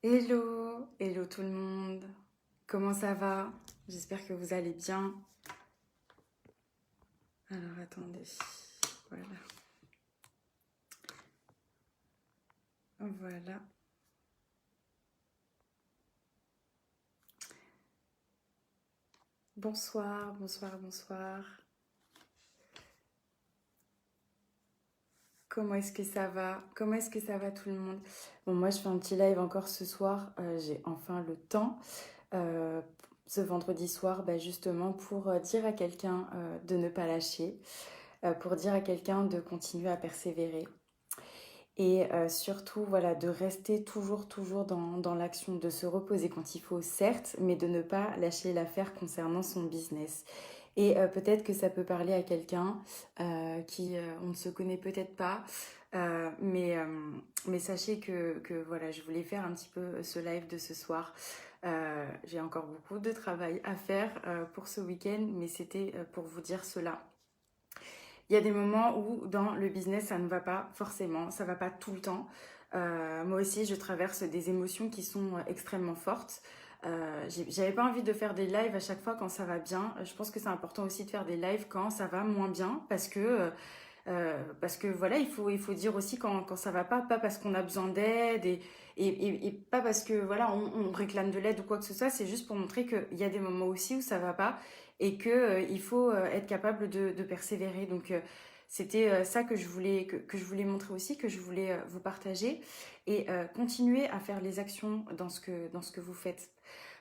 Hello, hello tout le monde. Comment ça va? J'espère que vous allez bien. Alors attendez. Voilà. Voilà. Bonsoir, bonsoir, bonsoir. Comment est-ce que ça va? Comment est-ce que ça va tout le monde? Bon, moi je fais un petit live encore ce soir. J'ai enfin le temps. euh, Ce vendredi soir, justement pour dire à quelqu'un de ne pas lâcher, pour dire à quelqu'un de continuer à persévérer. Et surtout, voilà, de rester toujours dans l'action, de se reposer quand il faut, certes, mais de ne pas lâcher l'affaire concernant son business. Et peut-être que ça peut parler à quelqu'un qui, on ne se connaît peut-être pas, mais sachez que voilà, je voulais faire un petit peu ce live de ce soir. J'ai encore beaucoup de travail à faire pour ce week-end, mais c'était pour vous dire cela. Il y a des moments où dans le business, ça ne va pas forcément, ça ne va pas tout le temps. Moi aussi, je traverse des émotions qui sont extrêmement fortes. J'avais pas envie de faire des lives à chaque fois quand ça va bien. Je pense que c'est important aussi de faire des lives quand ça va moins bien parce que voilà, il faut dire aussi quand ça va pas parce qu'on a besoin d'aide et pas parce que voilà, on réclame de l'aide ou quoi que ce soit, c'est juste pour montrer qu'il y a des moments aussi où ça va pas et que il faut être capable de persévérer. Donc c'était ça que je voulais montrer aussi, que je voulais vous partager et continuer à faire les actions dans ce que vous faites.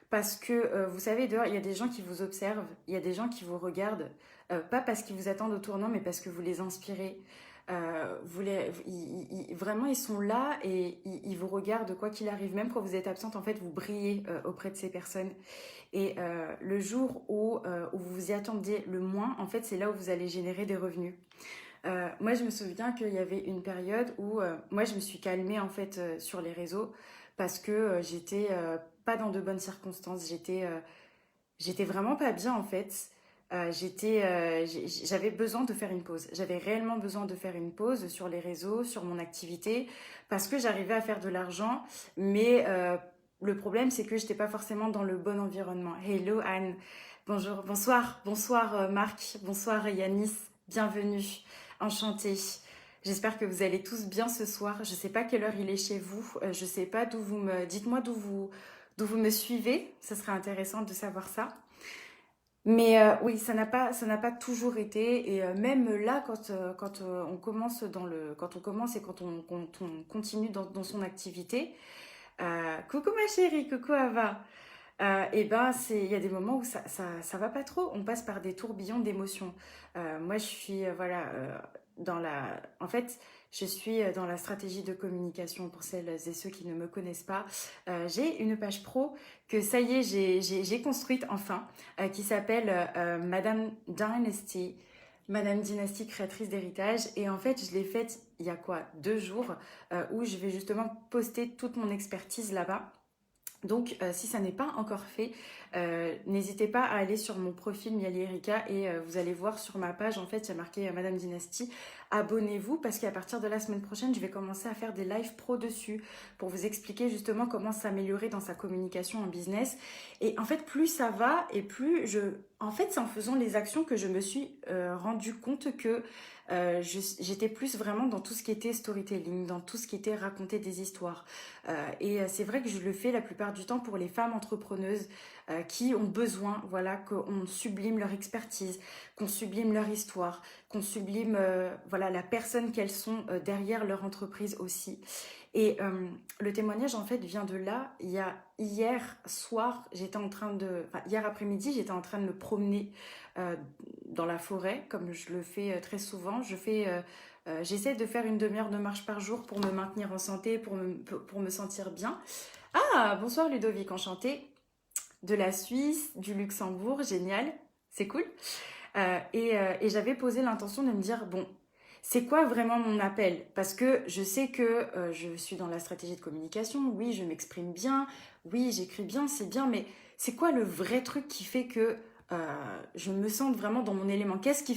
Parce que vous savez, dehors, il y a des gens qui vous observent, il y a des gens qui vous regardent, pas parce qu'ils vous attendent au tournant, mais parce que vous les inspirez. Vraiment, ils sont là et ils vous regardent quoi qu'il arrive. Même quand vous êtes absente, en fait, vous brillez auprès de ces personnes. Et le jour où vous vous y attendiez le moins, en fait, c'est là où vous allez générer des revenus. Moi, je me souviens qu'il y avait une période où moi, je me suis calmée en fait sur les réseaux parce que j'étais pas dans de bonnes circonstances. J'étais vraiment pas bien en fait. J'avais besoin de faire une pause. J'avais réellement besoin de faire une pause sur les réseaux, sur mon activité, parce que j'arrivais à faire de l'argent, mais le problème c'est que j'étais pas forcément dans le bon environnement. Hello Anne, bonjour, bonsoir, bonsoir Marc, bonsoir Yanis, bienvenue, enchantée. J'espère que vous allez tous bien ce soir. Je sais pas quelle heure il est chez vous. Je sais pas d'où vous me. Dites-moi d'où vous me suivez. Ce serait intéressant de savoir ça. Mais oui, ça n'a pas toujours été. Et même là, quand on commence quand on commence et quand on continue dans son activité, coucou ma chérie, coucou Ava. Et ben, il y a des moments où ça va pas trop. On passe par des tourbillons d'émotions. Moi, je suis, voilà, en fait, je suis dans la stratégie de communication pour celles et ceux qui ne me connaissent pas. J'ai une page pro que ça y est, j'ai construite enfin, qui s'appelle Madame Dynasty. Madame Dynasty, créatrice d'héritage. Et en fait, je l'ai faite il y a quoi, 2 jours, où je vais justement poster toute mon expertise là-bas. Donc, si ça n'est pas encore fait, n'hésitez pas à aller sur mon profil Miali Erika et vous allez voir sur ma page, en fait, il y a marqué Madame Dynasty. Abonnez-vous parce qu'à partir de la semaine prochaine, je vais commencer à faire des lives pro dessus pour vous expliquer justement comment s'améliorer dans sa communication en business. Et en fait, plus ça va et plus je... En fait, c'est en faisant les actions que je me suis rendu compte que j'étais plus vraiment dans tout ce qui était storytelling, dans tout ce qui était raconter des histoires. Et c'est vrai que je le fais la plupart du temps pour les femmes entrepreneuses qui ont besoin, voilà, qu'on sublime leur expertise, qu'on sublime leur histoire, qu'on sublime, voilà, la personne qu'elles sont derrière leur entreprise aussi. Et le témoignage en fait vient de là. Il y a hier soir, hier après-midi, j'étais en train de me promener euh, dans la forêt, comme je le fais très souvent. J'essaie de faire une demi-heure de marche par jour pour me maintenir en santé, pour me sentir bien. Ah, bonsoir Ludovic, enchanté. De la Suisse, du Luxembourg, génial, c'est cool. Et j'avais posé l'intention de me dire, bon, c'est quoi vraiment mon appel? Parce que je sais que je suis dans la stratégie de communication, oui, je m'exprime bien, oui, j'écris bien, c'est bien, mais c'est quoi le vrai truc qui fait que je me sente vraiment dans mon élément? Qu'est-ce qui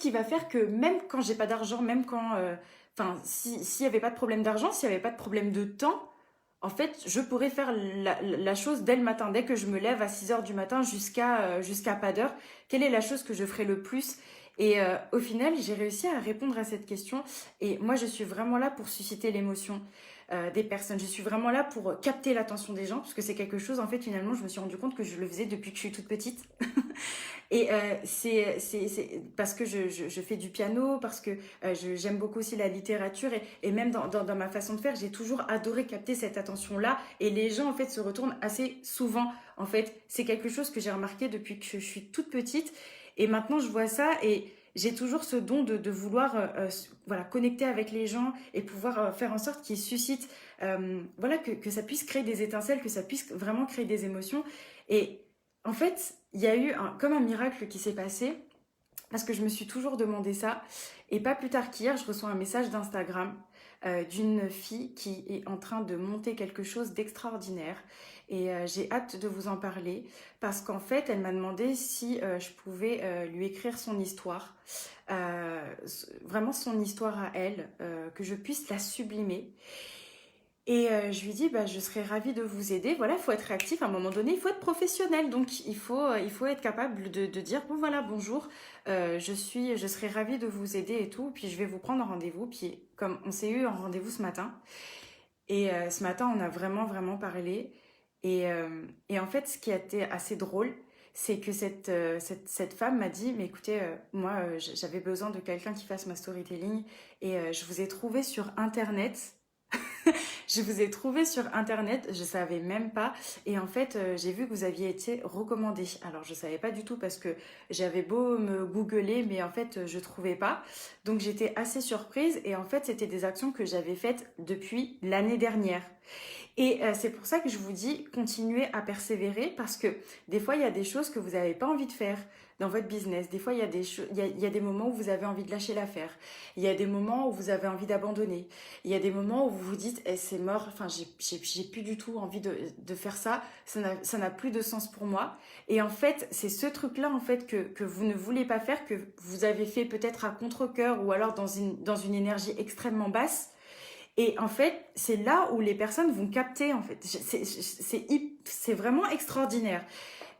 va faire que même quand j'ai pas d'argent, même quand, enfin, s'il y avait pas de problème d'argent, s'il y avait pas de problème de temps, en fait, je pourrais faire la chose dès le matin, dès que je me lève à 6 heures du matin jusqu'à pas d'heure. Quelle est la chose que je ferai le plus? Et au final, j'ai réussi à répondre à cette question. Et moi, je suis vraiment là pour susciter l'émotion des personnes. Je suis vraiment là pour capter l'attention des gens, parce que c'est quelque chose, en fait, finalement, je me suis rendu compte que je le faisais depuis que je suis toute petite. Et c'est parce que je fais du piano, parce que j'aime beaucoup aussi la littérature et même dans ma façon de faire, j'ai toujours adoré capter cette attention-là. Et les gens, en fait, se retournent assez souvent. En fait, c'est quelque chose que j'ai remarqué depuis que je suis toute petite. Et maintenant, je vois ça et j'ai toujours ce don de vouloir voilà, connecter avec les gens et pouvoir faire en sorte qu'ils suscitent, voilà, que ça puisse créer des étincelles, que ça puisse vraiment créer des émotions. Et en fait, il y a eu comme un miracle qui s'est passé parce que je me suis toujours demandé ça. Et pas plus tard qu'hier, je reçois un message d'Instagram d'une fille qui est en train de monter quelque chose d'extraordinaire. Et j'ai hâte de vous en parler parce qu'en fait, elle m'a demandé si je pouvais lui écrire son histoire, vraiment son histoire à elle, que je puisse la sublimer. Et je lui dis, bah, je serais ravie de vous aider. Voilà, il faut être réactif. À un moment donné, il faut être professionnel. Donc, il faut être capable de dire, bon, voilà, bonjour, je serais ravie de vous aider et tout. Puis, je vais vous prendre en rendez-vous. Puis, comme on s'est eu en rendez-vous ce matin. Et ce matin, on a vraiment, vraiment parlé. Et en fait, ce qui a été assez drôle, c'est que cette femme m'a dit, mais écoutez, moi, j'avais besoin de quelqu'un qui fasse ma storytelling. Et je vous ai trouvé sur Internet. Je vous ai trouvé sur Internet, je savais même pas. Et en fait, j'ai vu que vous aviez été recommandé. Alors, je savais pas du tout parce que j'avais beau me googler, mais en fait, je trouvais pas. Donc, j'étais assez surprise. Et en fait, c'était des actions que j'avais faites depuis l'année dernière. Et c'est pour ça que je vous dis, continuez à persévérer parce que des fois, il y a des choses que vous n'avez pas envie de faire dans votre business. Des fois, il y a des moments où vous avez envie de lâcher l'affaire. Il y a des moments où vous avez envie d'abandonner. Il y a des moments où vous vous dites, eh, c'est mort, enfin, j'ai plus du tout envie de faire ça. Ça n'a plus de sens pour moi. Et en fait, c'est ce truc-là, en fait, que vous ne voulez pas faire, que vous avez fait peut-être à contre-cœur ou alors dans une énergie extrêmement basse. Et en fait, c'est là où les personnes vont capter, en fait. C'est vraiment extraordinaire.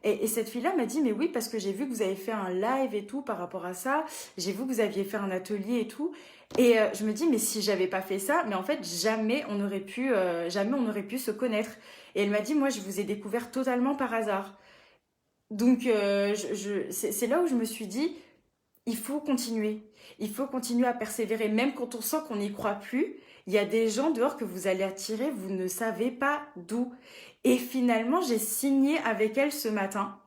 Et cette fille-là m'a dit, mais oui, parce que j'ai vu que vous avez fait un live et tout par rapport à ça. J'ai vu que vous aviez fait un atelier et tout. Et je me dis, mais si j'avais pas fait ça, mais en fait, jamais on aurait pu se connaître. Et elle m'a dit, moi, je vous ai découvert totalement par hasard. Donc, c'est là où je me suis dit, il faut continuer. Il faut continuer à persévérer, même quand on sent qu'on n'y croit plus. Il y a des gens dehors que vous allez attirer, vous ne savez pas d'où. Et finalement, j'ai signé avec elle ce matin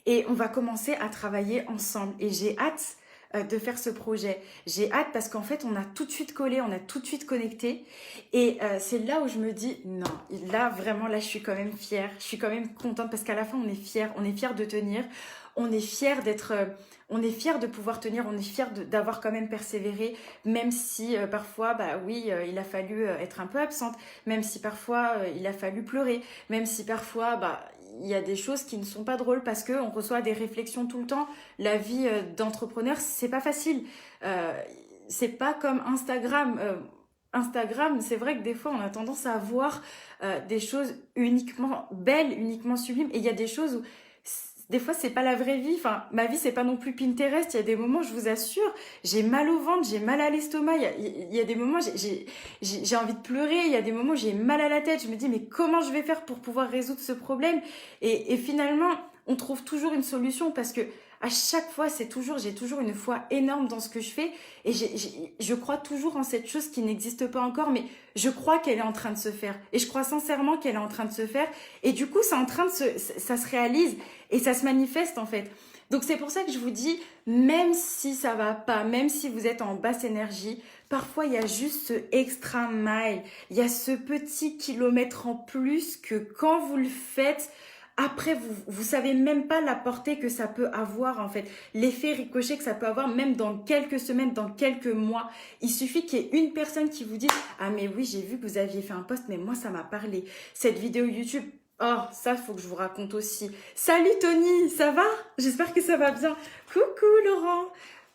et on va commencer à travailler ensemble. Et j'ai hâte de faire ce projet. J'ai hâte parce qu'en fait, on a tout de suite collé, on a tout de suite connecté. Et c'est là où je me dis, non, là, vraiment, là, je suis quand même fière. Je suis quand même contente parce qu'à la fin, on est fiers. On est fiers de tenir. On est fiers d'être... on est fiers de pouvoir tenir, on est fiers d'avoir quand même persévéré, même si parfois, bah oui, il a fallu être un peu absente, même si parfois il a fallu pleurer, même si parfois, bah il y a des choses qui ne sont pas drôles parce qu'on reçoit des réflexions tout le temps. La vie d'entrepreneur, c'est pas facile. Euh, c'est pas comme Instagram. Instagram, c'est vrai que des fois, on a tendance à voir des choses uniquement belles, uniquement sublimes. Et il y a des choses où des fois, c'est pas la vraie vie. Enfin, ma vie, c'est pas non plus Pinterest. Il y a des moments, je vous assure, j'ai mal au ventre, j'ai mal à l'estomac. Il y a des moments, j'ai envie de pleurer. Il y a des moments, j'ai mal à la tête. Je me dis, mais comment je vais faire pour pouvoir résoudre ce problème? Et finalement, on trouve toujours une solution parce que à chaque fois, j'ai toujours une foi énorme dans ce que je fais et je crois toujours en cette chose qui n'existe pas encore, mais je crois qu'elle est en train de se faire et je crois sincèrement qu'elle est en train de se faire et du coup, ça se réalise et ça se manifeste en fait. Donc c'est pour ça que je vous dis, même si ça va pas, même si vous êtes en basse énergie, parfois il y a juste ce extra mile, il y a ce petit kilomètre en plus que quand vous le faites, après, vous savez même pas la portée que ça peut avoir, en fait. L'effet ricochet que ça peut avoir, même dans quelques semaines, dans quelques mois. Il suffit qu'il y ait une personne qui vous dise, ah, mais oui, j'ai vu que vous aviez fait un post, mais moi, ça m'a parlé. Cette vidéo YouTube, oh, ça, il faut que je vous raconte aussi. Salut Tony, ça va? J'espère que ça va bien. Coucou Laurent.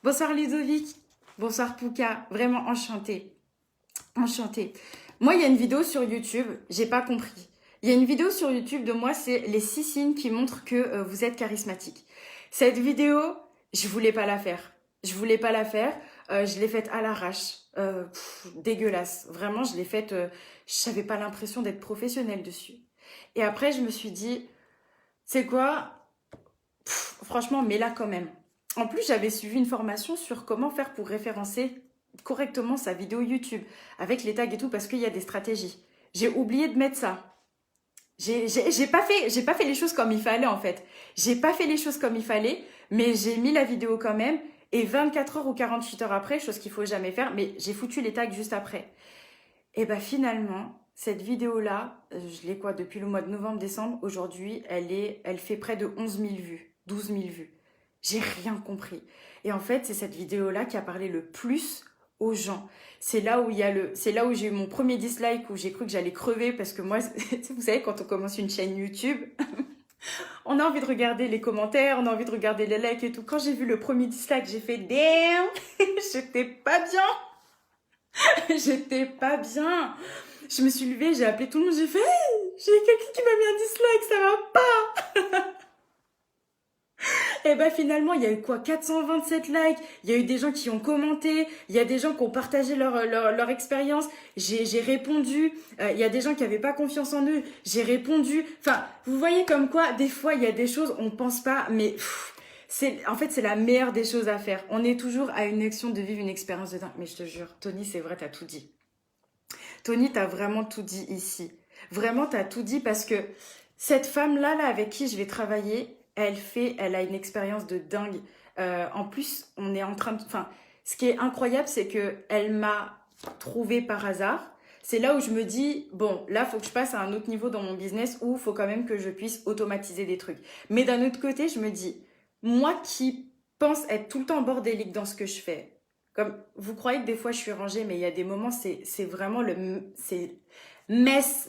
Bonsoir Ludovic. Bonsoir Pouka. Vraiment enchantée. Enchantée. Moi, il y a une vidéo sur YouTube, j'ai pas compris. Il y a une vidéo sur YouTube de moi, c'est les 6 signes qui montrent que vous êtes charismatique. Cette vidéo, je voulais pas la faire. Je voulais pas la faire. Je l'ai faite à l'arrache. Dégueulasse. Vraiment, je l'ai faite. J'avais pas l'impression d'être professionnelle dessus. Et après, je me suis dit, c'est quoi? Franchement, mais là quand même. En plus, j'avais suivi une formation sur comment faire pour référencer correctement sa vidéo YouTube avec les tags et tout parce qu'il y a des stratégies. J'ai oublié de mettre ça. J'ai pas fait les choses comme il fallait en fait. J'ai pas fait les choses comme il fallait, mais j'ai mis la vidéo quand même. Et 24 heures ou 48 heures après, chose qu'il faut jamais faire, mais j'ai foutu les tags juste après. Et bah finalement, cette vidéo-là, je l'ai quoi depuis le mois de novembre-décembre. Aujourd'hui, elle fait près de 11 000 vues, 12 000 vues. J'ai rien compris. Et en fait, c'est cette vidéo-là qui a parlé le plus aux gens. C'est là où j'ai eu mon premier dislike, où j'ai cru que j'allais crever parce que moi, vous savez, quand on commence une chaîne YouTube, on a envie de regarder les commentaires, on a envie de regarder les likes et tout. Quand j'ai vu le premier dislike, j'ai fait damn, j'étais pas bien. J'étais pas bien. Je me suis levée, j'ai appelé tout le monde, j'ai fait hey, j'ai quelqu'un qui m'a mis un dislike, ça va pas. Et bah finalement, il y a eu quoi 427 likes, il y a eu des gens qui ont commenté, il y a des gens qui ont partagé leur expérience, j'ai répondu, il y a des gens qui n'avaient pas confiance en eux, j'ai répondu. Enfin, vous voyez comme quoi, des fois, il y a des choses, on pense pas, mais en fait, c'est la meilleure des choses à faire. On est toujours à une action de vivre une expérience de dingue. Mais je te jure, Tony, c'est vrai, t'as tout dit. Tony, t'as vraiment tout dit ici. Vraiment, t'as tout dit parce que cette femme-là, là, avec qui je vais travailler, elle a une expérience de dingue. En plus, on est en train de, enfin, ce qui est incroyable, c'est que elle m'a trouvé par hasard. C'est là où je me dis, bon, là, faut que je passe à un autre niveau dans mon business où il faut quand même que je puisse automatiser des trucs. Mais d'un autre côté, je me dis, moi qui pense être tout le temps bordélique dans ce que je fais, comme vous croyez que des fois je suis rangée, mais il y a des moments, c'est vraiment c'est mess,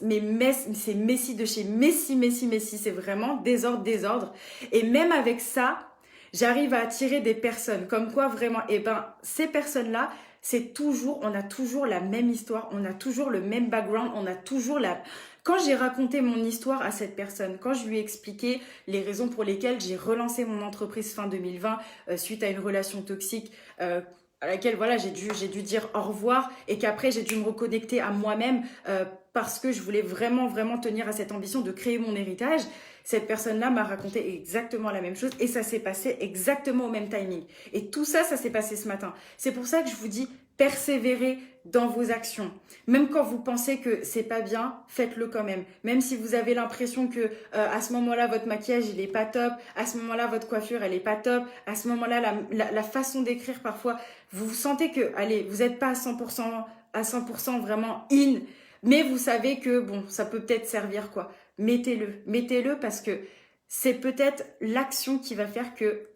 c'est Messi de chez Messi, c'est vraiment désordre, désordre. Et même avec ça, j'arrive à attirer des personnes. Comme quoi vraiment, et ben, ces personnes-là, on a toujours la même histoire, on a toujours le même background, on a toujours la... Quand j'ai raconté mon histoire à cette personne, quand je lui ai expliqué les raisons pour lesquelles j'ai relancé mon entreprise fin 2020 suite à une relation toxique, à laquelle voilà j'ai dû dire au revoir et qu'après j'ai dû me reconnecter à moi-même parce que je voulais vraiment tenir à cette ambition de créer mon héritage. Cette personne-là m'a raconté exactement la même chose et ça s'est passé exactement au même timing. Et tout ça, ça s'est passé ce matin. C'est pour ça que je vous dis persévérez dans vos actions. Même quand vous pensez que c'est pas bien, faites-le quand même. Même si vous avez l'impression que à ce moment-là votre maquillage il est pas top, à ce moment-là votre coiffure elle est pas top, à ce moment-là la façon d'écrire parfois, vous sentez que allez, vous n'êtes pas à 100% vraiment in, mais vous savez que bon, ça peut peut-être servir quoi. Mettez-le parce que c'est peut-être l'action qui va faire que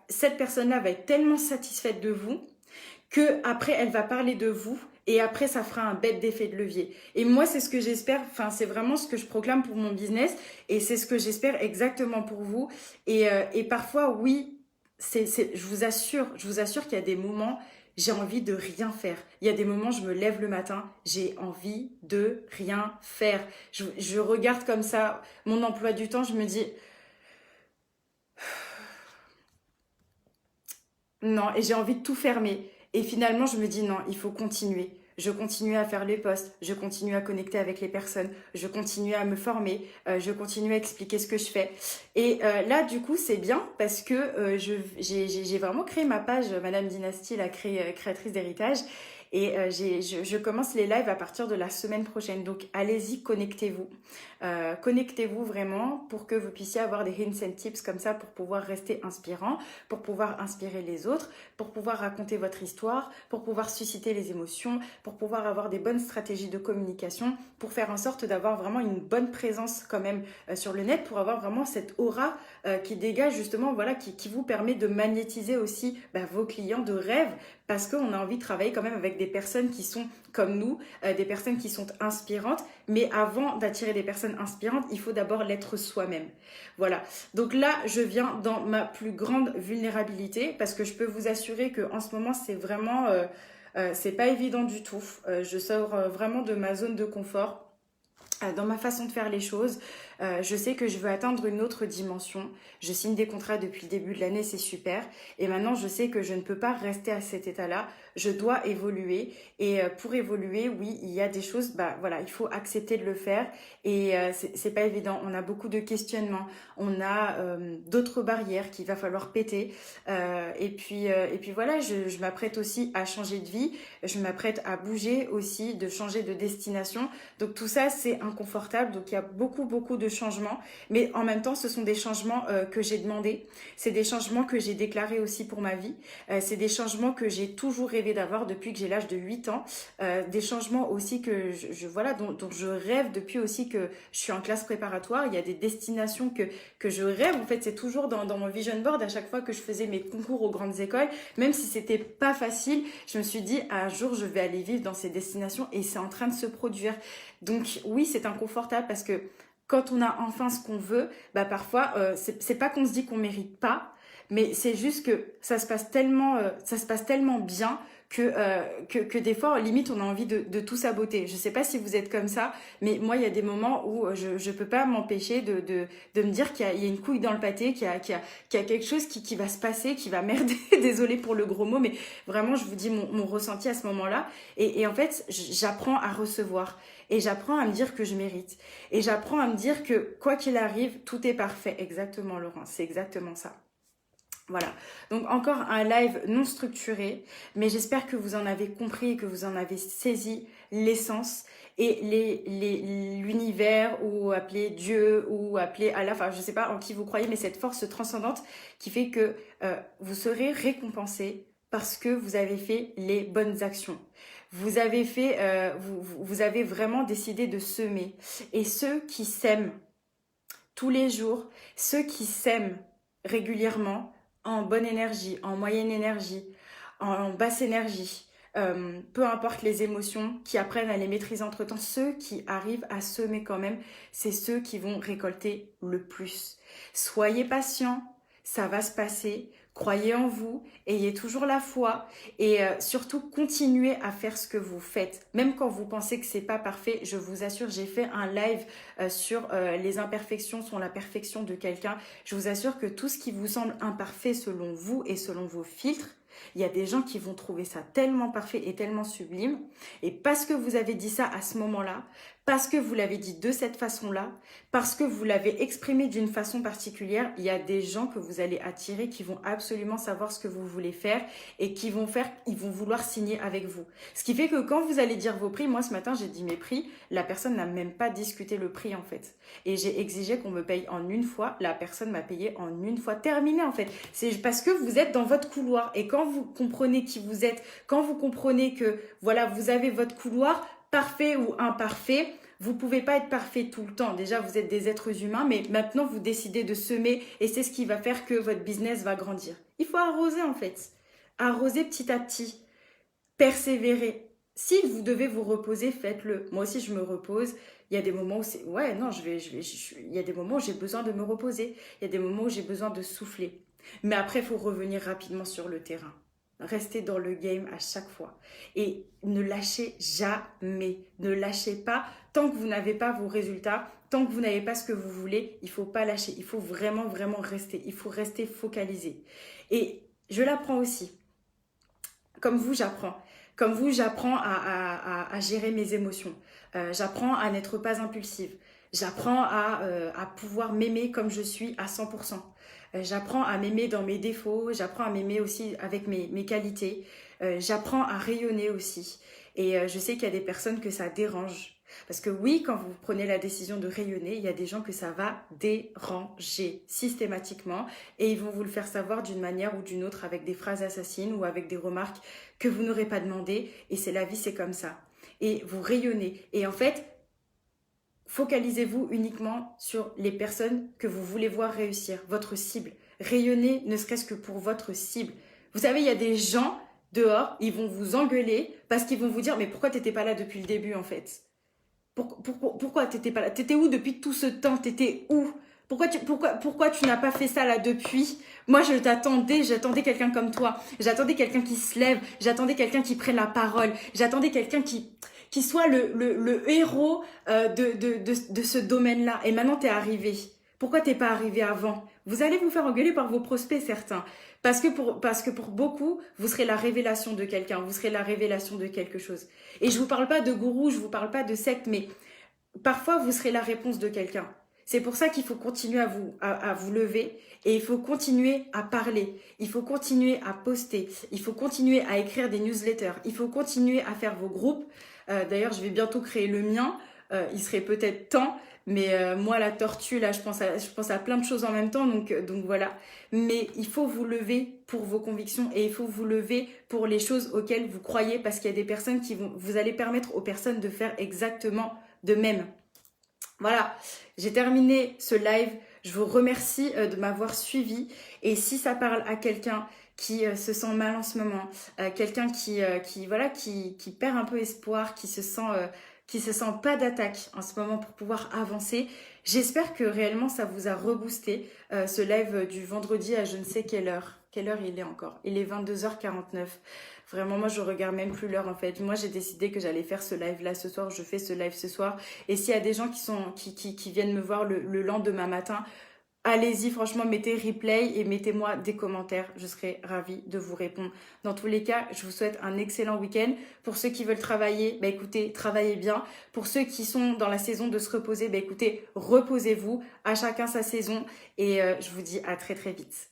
cette personne-là va être tellement satisfaite de vous que après elle va parler de vous et après ça fera un bête d'effet de levier. Et moi c'est ce que j'espère, enfin c'est vraiment ce que je proclame pour mon business et c'est ce que j'espère exactement pour vous. Et parfois oui, je vous assure qu'il y a des moments j'ai envie de rien faire. Il y a des moments, je me lève le matin, j'ai envie de rien faire. Je regarde comme ça mon emploi du temps, je me dis non, et j'ai envie de tout fermer. Et finalement, je me dis non, il faut continuer. Je continue à faire les posts, je continue à connecter avec les personnes, je continue à me former, je continue à expliquer ce que je fais. Et là, du coup, c'est bien parce que j'ai vraiment créé ma page Madame Dynastie, la créatrice d'héritage. Et je commence les lives à partir de la semaine prochaine. Donc, allez-y, connectez-vous. Connectez-vous vraiment pour que vous puissiez avoir des hints and tips comme ça pour pouvoir rester inspirant, pour pouvoir inspirer les autres, pour pouvoir raconter votre histoire, pour pouvoir susciter les émotions, pour pouvoir avoir des bonnes stratégies de communication, pour faire en sorte d'avoir vraiment une bonne présence quand même sur le net, pour avoir vraiment cette aura qui dégage justement, voilà, qui vous permet de magnétiser aussi vos clients de rêve parce qu'on a envie de travailler quand même avec des personnes qui sont comme nous, des personnes qui sont inspirantes. Mais avant d'attirer des personnes inspirantes, il faut d'abord l'être soi-même. Voilà. Donc là, je viens dans ma plus grande vulnérabilité parce que je peux vous assurer qu'en ce moment, c'est vraiment... C'est pas évident du tout. Je sors vraiment de ma zone de confort dans ma façon de faire les choses. Je sais que je veux atteindre une autre dimension. Je signe des contrats depuis le début de l'année, c'est super. Et maintenant, je sais que je ne peux pas rester à cet état-là. Je dois évoluer. Et pour évoluer, oui, il y a des choses, bah voilà, il faut accepter de le faire. Et c'est pas évident. On a beaucoup de questionnements. On a d'autres barrières qu'il va falloir péter. Et puis voilà, je m'apprête aussi à changer de vie. Je m'apprête à bouger aussi, de changer de destination. Donc tout ça, c'est inconfortable. Donc il y a beaucoup de changements. Mais en même temps, ce sont des changements que j'ai demandé. C'est des changements que j'ai déclarés aussi pour ma vie. C'est des changements que j'ai toujours rêvé d'avoir depuis que j'ai l'âge de 8 ans. Des changements aussi que voilà, dont je rêve depuis aussi que je suis en classe préparatoire. Il y a des destinations que je rêve. En fait, c'est toujours dans mon vision board à chaque fois que je faisais mes concours aux grandes écoles. Même si c'était pas facile, je me suis dit, un jour, je vais aller vivre dans ces destinations et c'est en train de se produire. Donc oui, c'est inconfortable parce que quand on a enfin ce qu'on veut, bah parfois, c'est pas qu'on se dit qu'on mérite pas, mais c'est juste que ça se passe tellement bien que des fois, limite, on a envie de tout saboter. Je sais pas si vous êtes comme ça, mais moi, il y a des moments où je peux pas m'empêcher de me dire qu'il y a une couille dans le pâté, qu'il y a quelque chose qui va se passer, qui va merder. Désolée pour le gros mot, mais vraiment, je vous dis mon ressenti à ce moment-là. Et en fait, j'apprends à recevoir. Et j'apprends à me dire que je mérite. Et j'apprends à me dire que quoi qu'il arrive, tout est parfait. Exactement, Laurent, c'est exactement ça. Voilà, donc encore un live non structuré, mais j'espère que vous en avez compris et que vous en avez saisi l'essence et l'univers, ou appeler Dieu, ou appeler Allah, enfin je sais pas en qui vous croyez, mais cette force transcendante qui fait que vous serez récompensé parce que vous avez fait les bonnes actions. Vous avez fait, vous avez vraiment décidé de semer. Et ceux qui sèment tous les jours, ceux qui sèment régulièrement, en bonne énergie, en moyenne énergie, en basse énergie, peu importe les émotions, qui apprennent à les maîtriser entre-temps, ceux qui arrivent à semer quand même, c'est ceux qui vont récolter le plus. Soyez patients, ça va se passer. Croyez en vous, ayez toujours la foi et surtout continuez à faire ce que vous faites. Même quand vous pensez que c'est pas parfait, je vous assure, j'ai fait un live sur les imperfections sont la perfection de quelqu'un. Je vous assure que tout ce qui vous semble imparfait selon vous et selon vos filtres, il y a des gens qui vont trouver ça tellement parfait et tellement sublime. Et parce que vous avez dit ça à ce moment-là, parce que vous l'avez dit de cette façon-là, parce que vous l'avez exprimé d'une façon particulière, il y a des gens que vous allez attirer qui vont absolument savoir ce que vous voulez faire et ils vont vouloir signer avec vous. Ce qui fait que quand vous allez dire vos prix, moi ce matin j'ai dit mes prix, la personne n'a même pas discuté le prix en fait. Et j'ai exigé qu'on me paye en une fois, la personne m'a payé en une fois, terminé en fait. C'est parce que vous êtes dans votre couloir et quand vous comprenez qui vous êtes, quand vous comprenez que voilà, vous avez votre couloir, parfait ou imparfait, vous pouvez pas être parfait tout le temps. Déjà, vous êtes des êtres humains, mais maintenant, vous décidez de semer et c'est ce qui va faire que votre business va grandir. Il faut arroser en fait. Arroser petit à petit. Persévérer. Si vous devez vous reposer, faites-le. Moi aussi, je me repose. Il y a des moments où c'est... Ouais, non, il y a des moments où j'ai besoin de me reposer. Il y a des moments où j'ai besoin de souffler. Mais après, il faut revenir rapidement sur le terrain. Restez dans le game à chaque fois. Et ne lâchez jamais. Ne lâchez pas. Tant que vous n'avez pas vos résultats, tant que vous n'avez pas ce que vous voulez, il ne faut pas lâcher. Il faut vraiment rester. Il faut rester focalisé. Et je l'apprends aussi. Comme vous, j'apprends. Comme vous, j'apprends à gérer mes émotions. J'apprends à n'être pas impulsive. J'apprends à pouvoir m'aimer comme je suis à 100%. J'apprends à m'aimer dans mes défauts. J'apprends à m'aimer aussi avec mes qualités. J'apprends à rayonner aussi. Et je sais qu'il y a des personnes que ça dérange. Parce que oui, quand vous prenez la décision de rayonner, il y a des gens que ça va déranger systématiquement et ils vont vous le faire savoir d'une manière ou d'une autre avec des phrases assassines ou avec des remarques que vous n'aurez pas demandé. Et c'est la vie, c'est comme ça. Et vous rayonnez. Et en fait, focalisez-vous uniquement sur les personnes que vous voulez voir réussir, votre cible. Rayonnez ne serait-ce que pour votre cible. Vous savez, il y a des gens dehors, ils vont vous engueuler parce qu'ils vont vous dire « Mais pourquoi t'étais pas là depuis le début en fait ?» Pourquoi t'étais pas là? T'étais où depuis tout ce temps? T'étais où? Pourquoi tu n'as pas fait ça là depuis? Moi, j'attendais quelqu'un comme toi. J'attendais quelqu'un qui se lève. J'attendais quelqu'un qui prenne la parole. J'attendais quelqu'un qui soit le héros de ce domaine-là. Et maintenant, t'es arrivé. Pourquoi t'es pas arrivé avant? Vous allez vous faire engueuler par vos prospects, certains. Parce que pour beaucoup, vous serez la révélation de quelqu'un. Vous serez la révélation de quelque chose. Et je vous parle pas de gourou, je vous parle pas de secte, mais parfois, vous serez la réponse de quelqu'un. C'est pour ça qu'il faut continuer à vous lever et il faut continuer à parler. Il faut continuer à poster. Il faut continuer à écrire des newsletters. Il faut continuer à faire vos groupes. D'ailleurs, je vais bientôt créer le mien. Il serait peut-être temps. Mais moi, la tortue, là, je pense à plein de choses en même temps. Donc voilà. Mais il faut vous lever pour vos convictions et il faut vous lever pour les choses auxquelles vous croyez parce qu'il y a des personnes vous allez permettre aux personnes de faire exactement de même. Voilà, j'ai terminé ce live. Je vous remercie de m'avoir suivi. Et si ça parle à quelqu'un qui se sent mal en ce moment, quelqu'un qui perd un peu espoir, qui se sent pas d'attaque en ce moment pour pouvoir avancer, j'espère que réellement ça vous a reboosté ce live du vendredi à je ne sais quelle heure. Quelle heure il est encore? Il est 22h49. Vraiment, moi, je regarde même plus l'heure, en fait. Moi, j'ai décidé que j'allais faire ce live-là ce soir. Je fais ce live ce soir. Et s'il y a des gens qui viennent me voir le lendemain matin, allez-y, franchement, mettez replay et mettez-moi des commentaires. Je serai ravie de vous répondre. Dans tous les cas, je vous souhaite un excellent week-end. Pour ceux qui veulent travailler, bah écoutez, travaillez bien. Pour ceux qui sont dans la saison de se reposer, bah écoutez, reposez-vous. À chacun sa saison. Et je vous dis à très très vite.